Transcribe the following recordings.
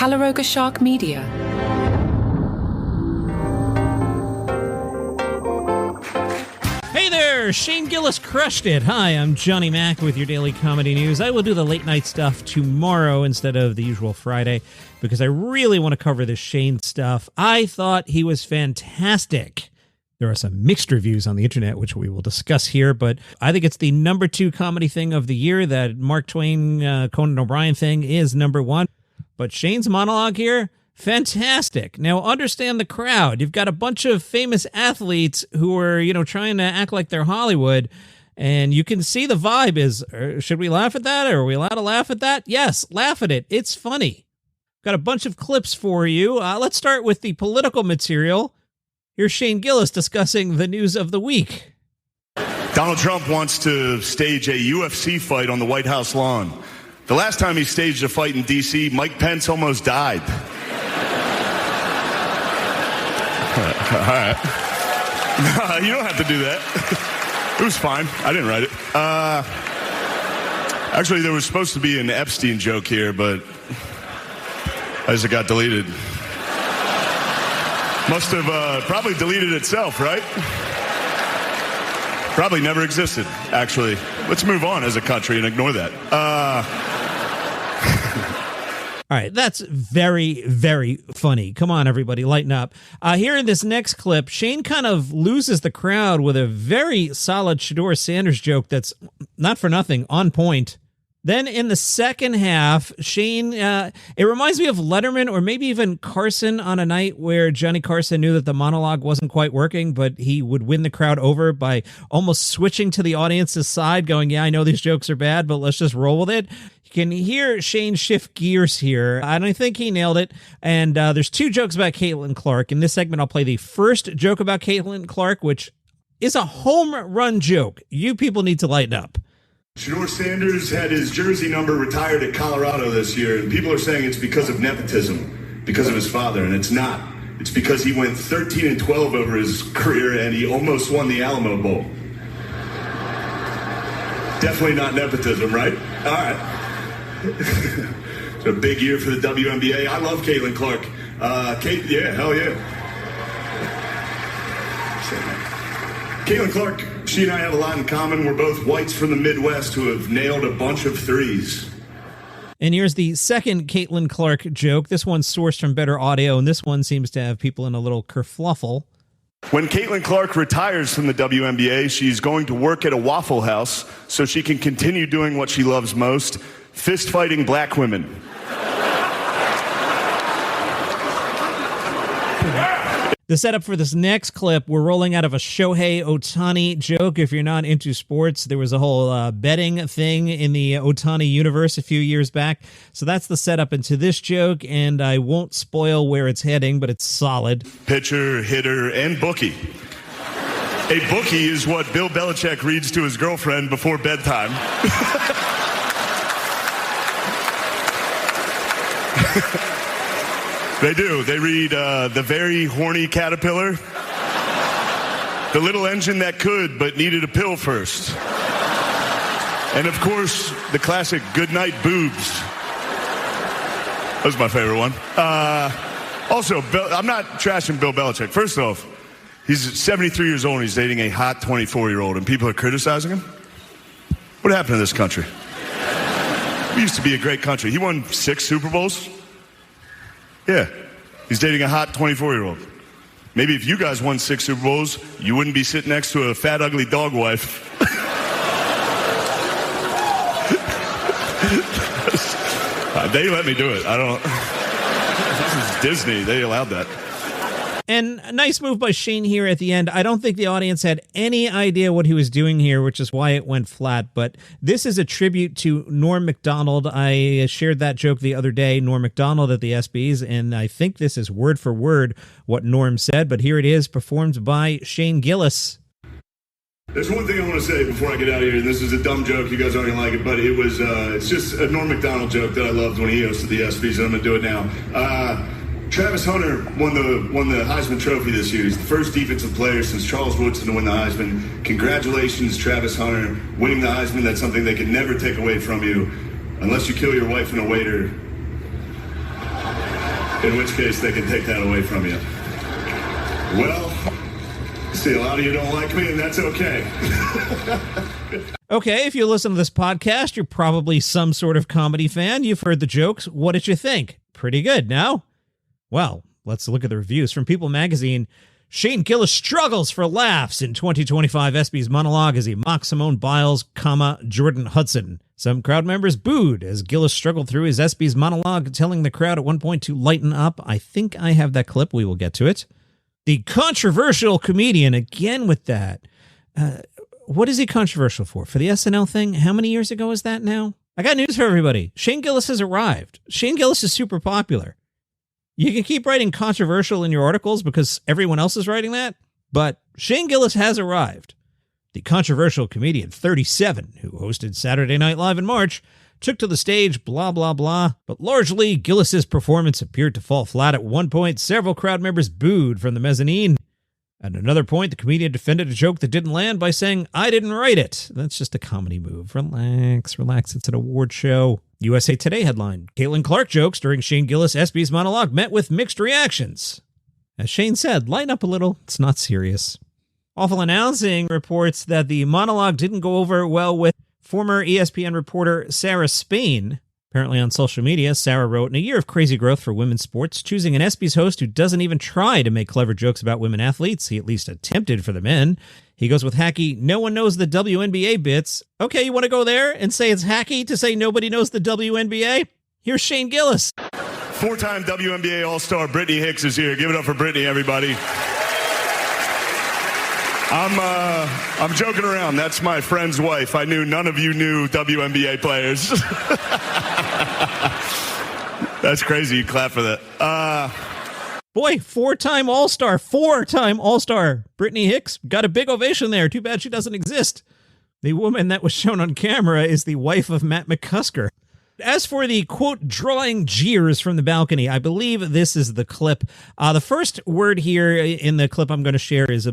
Calaroga Shark Media. Hey there, Shane Gillis crushed it. Hi, I'm Johnny Mack with your daily comedy news. I will do the late night stuff tomorrow instead of the usual Friday because I really want to cover this Shane stuff. I thought he was fantastic. There are some mixed reviews on the internet, which we will discuss here, but I think it's the number 2 comedy thing of the year. That Mark Twain, Conan O'Brien thing is number 1. But Shane's monologue here, fantastic. Now, understand the crowd. You've got a bunch of famous athletes who are, trying to act like they're Hollywood, and you can see the vibe is, should we laugh at that? Or are we allowed to laugh at that? Yes, laugh at it. It's funny. Got a bunch of clips for you. Let's start with the political material. Here's Shane Gillis discussing the news of the week. Donald Trump wants to stage a UFC fight on the White House lawn. The last time he staged a fight in D.C., Mike Pence almost died. All right. No, you don't have to do that. It was fine. I didn't write it. Actually, there was supposed to be an Epstein joke here, but as it got deleted. Must have probably deleted itself, right? Probably never existed, actually. Let's move on as a country and ignore that. All right, that's very, very funny. Come on, everybody, lighten up. Here in this next clip, Shane kind of loses the crowd with a very solid Shedeur Sanders joke that's, not for nothing, on point. Then in the second half, Shane, it reminds me of Letterman or maybe even Carson on a night where Johnny Carson knew that the monologue wasn't quite working, but he would win the crowd over by almost switching to the audience's side, going, yeah, I know these jokes are bad, but let's just roll with it. You can hear Shane shift gears here. I don't think he nailed it. And there's 2 jokes about Caitlin Clark. In this segment, I'll play the first joke about Caitlin Clark, which is a home run joke. You people need to lighten up. Shedeur Sanders had his jersey number retired at Colorado this year, and people are saying it's because of nepotism, because of his father, and it's not. It's because he went 13-12 over his career, and he almost won the Alamo Bowl. Definitely not nepotism, right? All right. It's a big year for the WNBA. I love Caitlin Clark. Yeah, hell yeah. Caitlin Clark, she and I have a lot in common. We're both whites from the Midwest who have nailed a bunch of threes. And here's the second Caitlin Clark joke. This one's sourced from Better Audio, and this one seems to have people in a little kerfluffle. When Caitlin Clark retires from the WNBA, she's going to work at a Waffle House so she can continue doing what she loves most, fist-fighting black women. The setup for this next clip, we're rolling out of a Shohei Ohtani joke. If you're not into sports, there was a whole betting thing in the Ohtani universe a few years back. So that's the setup into this joke, and I won't spoil where it's heading, but it's solid. Pitcher, hitter, and bookie. A bookie is what Bill Belichick reads to his girlfriend before bedtime. They do. They read The Very Horny Caterpillar, The Little Engine That Could But Needed a Pill First, and of course, the classic Goodnight Boobs. That was my favorite one. Also, I'm not trashing Bill Belichick. First off, he's 73 years old and he's dating a hot 24-year-old, and people are criticizing him? What happened to this country? We used to be a great country. He won 6 Super Bowls. Yeah, he's dating a hot 24-year-old. Maybe if you guys won 6 Super Bowls, you wouldn't be sitting next to a fat, ugly dog wife. They let me do it. I don't. This is Disney. They allowed that. And a nice move by Shane here at the end. I don't think the audience had any idea what he was doing here, which is why it went flat. But this is a tribute to Norm Macdonald. I shared that joke the other day, Norm Macdonald at the ESPYs, and I think this is word for word what Norm said. But here it is, performed by Shane Gillis. There's one thing I want to say before I get out of here, and this is a dumb joke. You guys aren't going to like it, but it was, it's just a Norm Macdonald joke that I loved when he hosted the ESPYs, and I'm going to do it now. Travis Hunter won the Heisman Trophy this year. He's the first defensive player since Charles Woodson to win the Heisman. Congratulations, Travis Hunter, winning the Heisman. That's something they can never take away from you, unless you kill your wife and a waiter. In which case, they can take that away from you. Well, see, a lot of you don't like me, and that's okay. Okay, if you listen to this podcast, you're probably some sort of comedy fan. You've heard the jokes. What did you think? Pretty good, no? Well, let's look at the reviews. From People magazine, Shane Gillis struggles for laughs in 2025 ESPYs monologue as he mocks Simone Biles, Jordan Hudson. Some crowd members booed as Gillis struggled through his ESPYs monologue, telling the crowd at one point to lighten up. I think I have that clip. We will get to it. The controversial comedian, again with that. What is he controversial for? For the SNL thing? How many years ago is that now? I got news for everybody. Shane Gillis has arrived. Shane Gillis is super popular. You can keep writing controversial in your articles because everyone else is writing that, but Shane Gillis has arrived. The controversial comedian, 37, who hosted Saturday Night Live in March, took to the stage, blah, blah, blah. But largely, Gillis's performance appeared to fall flat at one point. Several crowd members booed from the mezzanine. At another point, the comedian defended a joke that didn't land by saying, I didn't write it. That's just a comedy move. Relax, relax. It's an award show. USA Today headline, Caitlin Clark jokes during Shane Gillis' ESPYs monologue met with mixed reactions. As Shane said, lighten up a little. It's not serious. Awful Announcing reports that the monologue didn't go over well with former ESPN reporter Sarah Spain. Apparently on social media, Sarah wrote, in a year of crazy growth for women's sports, choosing an ESPYs host who doesn't even try to make clever jokes about women athletes. He at least attempted for the men. He goes with hacky, no one knows the WNBA bits. Okay, you want to go there and say it's hacky to say nobody knows the WNBA? Here's Shane Gillis. Four-time WNBA All-Star Brittany Hicks is here. Give it up for Brittany, everybody. I'm joking around. That's my friend's wife. I knew none of you knew WNBA players. That's crazy. You clap for that. Boy, four-time All-Star. Brittany Hicks got a big ovation there. Too bad she doesn't exist. The woman that was shown on camera is the wife of Matt McCusker. As for the, quote, drawing jeers from the balcony, I believe this is the clip. The first word here in the clip I'm going to share is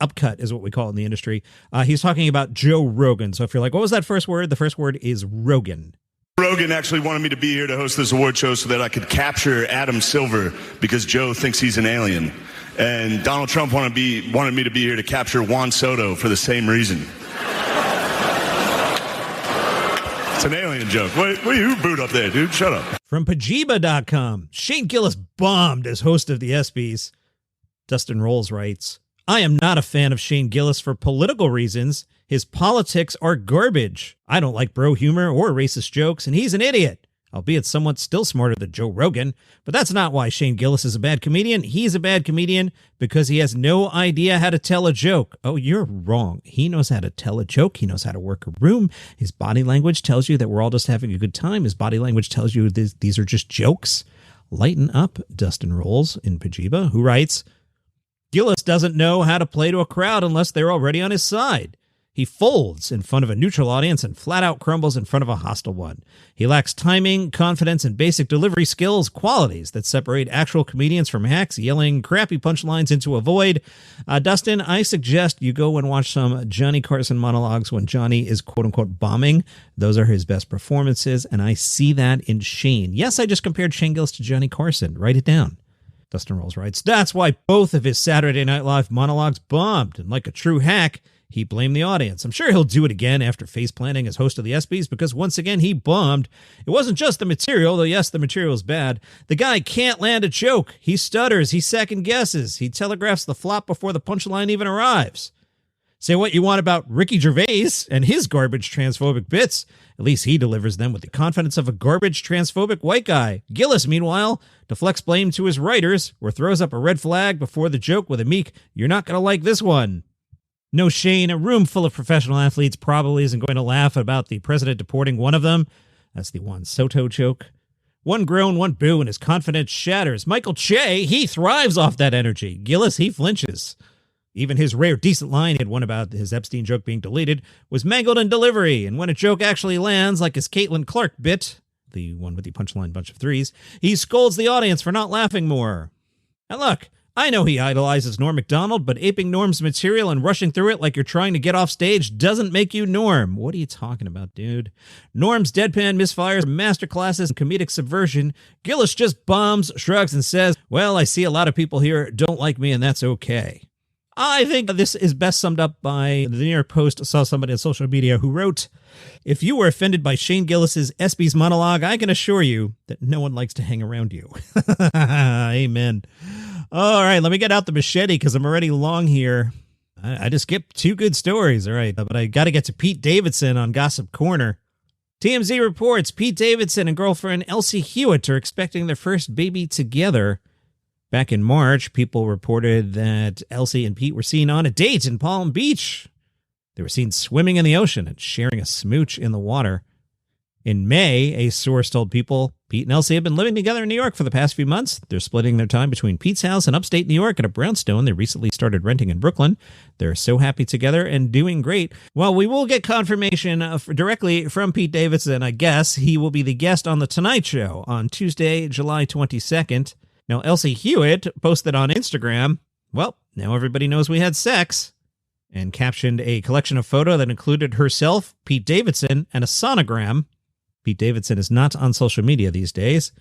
upcut, is what we call it in the industry. He's talking about Joe Rogan. So if you're like, what was that first word? The first word is Rogan. Rogan actually wanted me to be here to host this award show so that I could capture Adam Silver because Joe thinks he's an alien. And Donald Trump wanted me to be here to capture Juan Soto for the same reason. It's an alien joke. Wait, who booed up there, dude? Shut up. From Pajiba.com, Shane Gillis bombed as host of the ESPYs. Dustin Rolls writes, I am not a fan of Shane Gillis for political reasons. His politics are garbage. I don't like bro humor or racist jokes, and he's an idiot. Albeit somewhat still smarter than Joe Rogan. But that's not why Shane Gillis is a bad comedian. He's a bad comedian because he has no idea how to tell a joke. Oh, you're wrong. He knows how to tell a joke. He knows how to work a room. His body language tells you that we're all just having a good time. His body language tells you these are just jokes. Lighten up, Dustin Rolls in Pajiba, who writes, Gillis doesn't know how to play to a crowd unless they're already on his side. He folds in front of a neutral audience and flat out crumbles in front of a hostile one. He lacks timing, confidence, and basic delivery skills, qualities that separate actual comedians from hacks yelling crappy punchlines into a void. Dustin, I suggest you go and watch some Johnny Carson monologues when Johnny is quote-unquote bombing. Those are his best performances, and I see that in Shane. Yes, I just compared Shane Gillis to Johnny Carson. Write it down. Dustin Rolls writes, that's why both of his Saturday Night Live monologues bombed, and like a true hack, he blamed the audience. I'm sure he'll do it again after face-planting as host of the ESPYs because once again he bombed. It wasn't just the material, though yes, the material is bad. The guy can't land a joke. He stutters. He second-guesses. He telegraphs the flop before the punchline even arrives. Say what you want about Ricky Gervais and his garbage transphobic bits. At least he delivers them with the confidence of a garbage transphobic white guy. Gillis, meanwhile, deflects blame to his writers or throws up a red flag before the joke with a meek, you're not going to like this one. No, Shane, a room full of professional athletes probably isn't going to laugh about the president deporting one of them. That's the Juan Soto joke. One groan, one boo, and his confidence shatters. Michael Che, he thrives off that energy. Gillis, he flinches. Even his rare decent line, he had one about his Epstein joke being deleted, was mangled in delivery. And when a joke actually lands, like his Caitlin Clark bit, the one with the punchline bunch of threes, he scolds the audience for not laughing more. And look, I know he idolizes Norm Macdonald, but aping Norm's material and rushing through it like you're trying to get off stage doesn't make you Norm. What are you talking about, dude? Norm's deadpan misfires, masterclasses, and comedic subversion. Gillis just bombs, shrugs, and says, well, I see a lot of people here don't like me, and that's okay. I think this is best summed up by the New York Post. I saw somebody on social media who wrote, if you were offended by Shane Gillis's ESPYs monologue, I can assure you that no one likes to hang around you. Amen. All right, let me get out the machete because I'm already long here. I just skipped two good stories, all right, but I got to get to Pete Davidson on Gossip Corner. TMZ reports Pete Davidson and girlfriend Elsie Hewitt are expecting their first baby together. Back in March, people reported that Elsie and Pete were seen on a date in Palm Beach. They were seen swimming in the ocean and sharing a smooch in the water. In May, a source told people Pete and Elsie have been living together in New York for the past few months. They're splitting their time between Pete's house in upstate New York and a brownstone they recently started renting in Brooklyn. They're so happy together and doing great. Well, we will get confirmation directly from Pete Davidson, I guess. He will be the guest on The Tonight Show on Tuesday, July 22nd. Now, Elsie Hewitt posted on Instagram, well, now everybody knows we had sex, and captioned a collection of photos that included herself, Pete Davidson, and a sonogram. Pete Davidson is not on social media these days.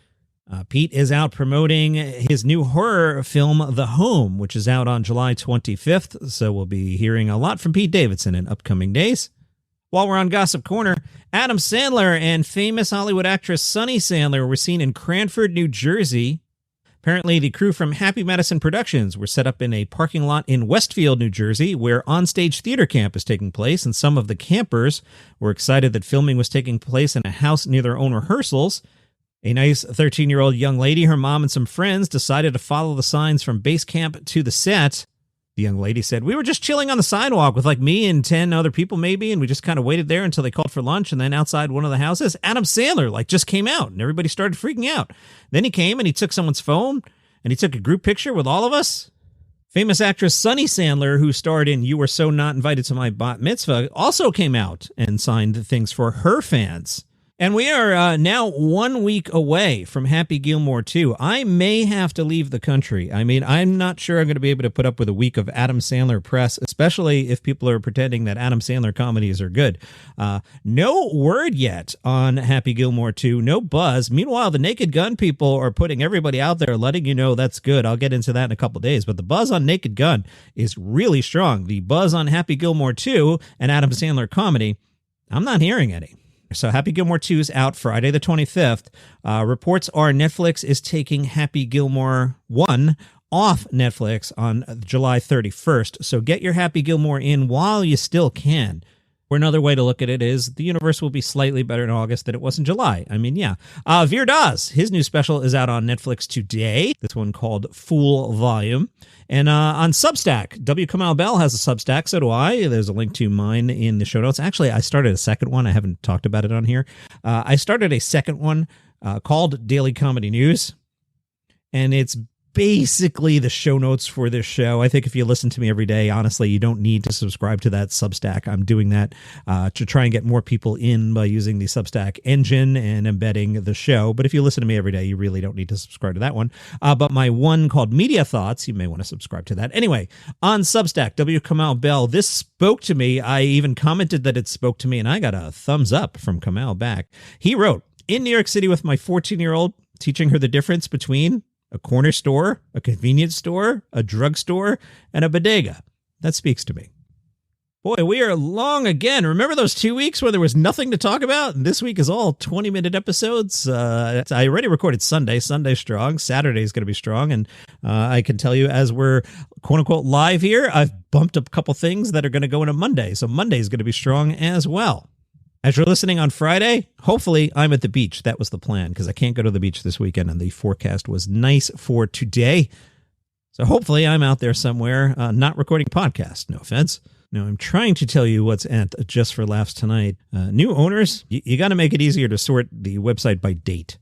Pete is out promoting his new horror film, The Home, which is out on July 25th, so we'll be hearing a lot from Pete Davidson in upcoming days. While we're on Gossip Corner, Adam Sandler and famous Hollywood actress Sunny Sandler were seen in Cranford, New Jersey. Apparently, the crew from Happy Madison Productions were set up in a parking lot in Westfield, New Jersey, where Onstage Theater Camp is taking place, and some of the campers were excited that filming was taking place in a house near their own rehearsals. A nice 13-year-old young lady, her mom, and some friends decided to follow the signs from base camp to the set. The young lady said, we were just chilling on the sidewalk with like me and 10 other people maybe, and we just kind of waited there until they called for lunch, and then outside one of the houses, Adam Sandler like just came out, and everybody started freaking out. Then he came and he took someone's phone, and he took a group picture with all of us. Famous actress Sunny Sandler, who starred in You Were So Not Invited to My Bat Mitzvah, also came out and signed things for her fans. And we are now 1 week away from Happy Gilmore 2. I may have to leave the country. I mean, I'm not sure I'm going to be able to put up with a week of Adam Sandler press, especially if people are pretending that Adam Sandler comedies are good. No word yet on Happy Gilmore 2. No buzz. Meanwhile, the Naked Gun people are putting everybody out there, letting you know that's good. I'll get into that in a couple days. But the buzz on Naked Gun is really strong. The buzz on Happy Gilmore 2 and Adam Sandler comedy, I'm not hearing any. So Happy Gilmore 2 is out Friday the 25th. Reports are Netflix is taking Happy Gilmore 1 off Netflix on July 31st. So get your Happy Gilmore in while you still can. Or another way to look at it is the universe will be slightly better in August than it was in July. I mean, yeah. Veer Das, his new special is out on Netflix today. This one called Full Volume. And on Substack, W. Kamau Bell has a Substack, so do I. There's a link to mine in the show notes. Actually, I started a second one. I haven't talked about it on here. I started a second one called Daily Comedy News. And it's basically the show notes for this show. I think if you listen to me every day, honestly, you don't need to subscribe to that Substack. I'm doing that to try and get more people in by using the Substack engine and embedding the show. But if you listen to me every day, you really don't need to subscribe to that one. But my one called Media Thoughts, you may want to subscribe to that. Anyway, on Substack, W. Kamau Bell, this spoke to me. I even commented that it spoke to me, and I got a thumbs up from Kamau back. He wrote, in New York City with my 14-year-old, teaching her the difference between a corner store, a convenience store, a drugstore, and a bodega. That speaks to me. Boy, we are long again. Remember those 2 weeks where there was nothing to talk about? And this week is all 20-minute episodes. I already recorded Sunday. Sunday's strong. Saturday is going to be strong. And I can tell you as we're quote-unquote live here, I've bumped up a couple things that are going to go into Monday. So Monday is going to be strong as well. As you're listening on Friday, hopefully I'm at the beach. That was the plan because I can't go to the beach this weekend and the forecast was nice for today. So hopefully I'm out there somewhere not recording a podcast. No offense. Now, I'm trying to tell you what's at Just for Laughs tonight. New owners, you got to make it easier to sort the website by date.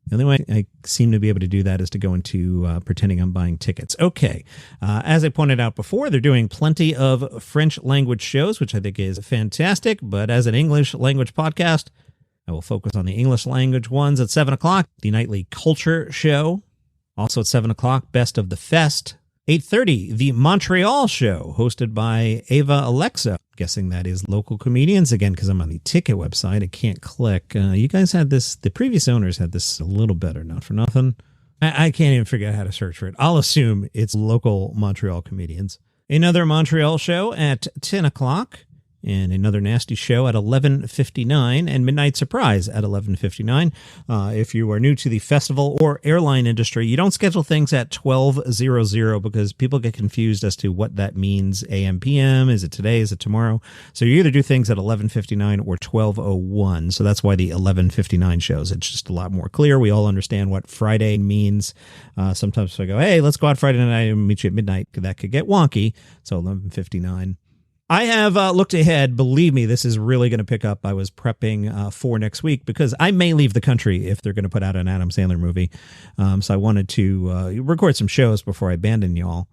The only way I seem to be able to do that is to go into pretending I'm buying tickets. Okay. As I pointed out before, they're doing plenty of French language shows, which I think is fantastic. But as an English language podcast, I will focus on the English language ones at 7 o'clock. The nightly culture show. Also at 7 o'clock, Best of the Fest. 8:30, The Montreal Show, hosted by Ava Alexa. Guessing that is local comedians. Again, because I'm on the ticket website, I can't click. You guys had this, the previous owners had this a little better, not for nothing. I can't even figure out how to search for it. I'll assume it's local Montreal comedians. Another Montreal show at 10 o'clock. And another nasty show at 11:59, and Midnight Surprise at 11:59. If you are new to the festival or airline industry, you don't schedule things at 12:00 because people get confused as to what that means. AM, PM, is it today, is it tomorrow? So you either do things at 11:59 or 12:01. So that's why the 11:59 shows. It's just a lot more clear. We all understand what Friday means. Sometimes if I go, hey, let's go out Friday night and meet you at midnight, that could get wonky. So 11:59. I have looked ahead. Believe me, this is really going to pick up. I was prepping for next week because I may leave the country if they're going to put out an Adam Sandler movie. So I wanted to record some shows before I abandon y'all.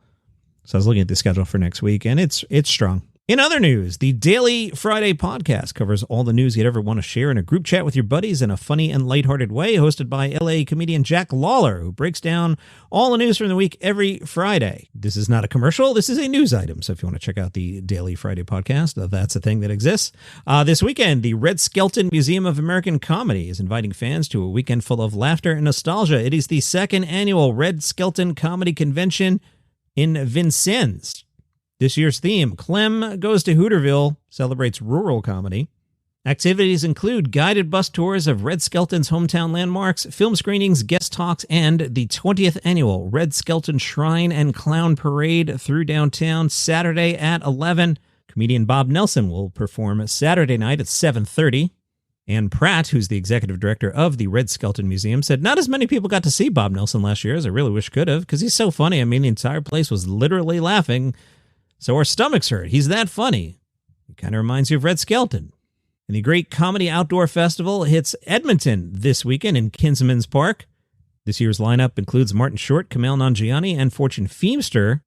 So I was looking at the schedule for next week, and it's strong. In other news, the Daily Friday podcast covers all the news you'd ever want to share in a group chat with your buddies in a funny and lighthearted way, hosted by LA comedian Jack Lawler, who breaks down all the news from the week every Friday. This is not a commercial. This is a news item. So if you want to check out the Daily Friday podcast, that's a thing that exists. This weekend, the Red Skelton Museum of American Comedy is inviting fans to a weekend full of laughter and nostalgia. It is the second annual Red Skelton Comedy Convention in Vincennes. This year's theme, Clem Goes to Hooterville, celebrates rural comedy. Activities include guided bus tours of Red Skelton's hometown landmarks, film screenings, guest talks, and the 20th annual Red Skelton Shrine and Clown Parade through downtown Saturday at 11. Comedian Bob Nelson will perform Saturday night at 7:30. Ann Pratt, who's the executive director of the Red Skelton Museum, said, not as many people got to see Bob Nelson last year as I really wish could have, because he's so funny. I mean, the entire place was literally laughing. So our stomachs hurt. He's that funny. It kind of reminds you of Red Skelton. And the Great Comedy Outdoor Festival hits Edmonton this weekend in Kinsman's Park. This year's lineup includes Martin Short, Kumail Nanjiani, and Fortune Feimster.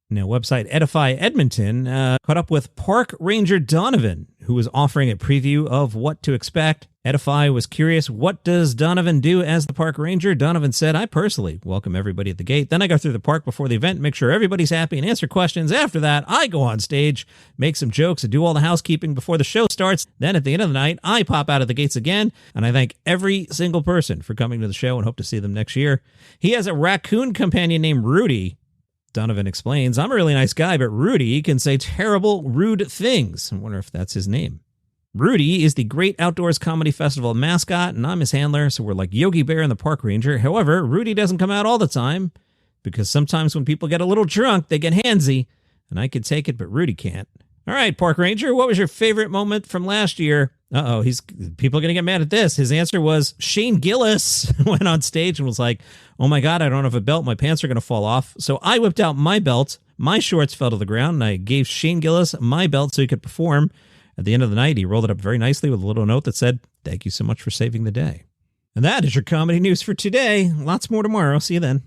Now, website Edify Edmonton caught up with Park Ranger Donovan, who was offering a preview of what to expect. Edify was curious, what does Donovan do as the park ranger? Donovan said, I personally welcome everybody at the gate. Then I go through the park before the event, make sure everybody's happy, and answer questions. After that, I go on stage, make some jokes, and do all the housekeeping before the show starts. Then at the end of the night, I pop out of the gates again, and I thank every single person for coming to the show and hope to see them next year. He has a raccoon companion named Rudy. Donovan explains, I'm a really nice guy, but Rudy can say terrible, rude things. I wonder if that's his name. Rudy is the Great Outdoors Comedy Festival mascot, and I'm his handler, so we're like Yogi Bear and the Park Ranger. However, Rudy doesn't come out all the time, because sometimes when people get a little drunk, they get handsy, and I could take it, but Rudy can't. All right, Park Ranger, what was your favorite moment from last year? People are going to get mad at this. His answer was Shane Gillis went on stage and was like, oh my God, I don't have a belt. My pants are going to fall off. So I whipped out my belt. My shorts fell to the ground, and I gave Shane Gillis my belt so he could perform. At the end of the night, he rolled it up very nicely with a little note that said, thank you so much for saving the day. And that is your comedy news for today. Lots more tomorrow. See you then.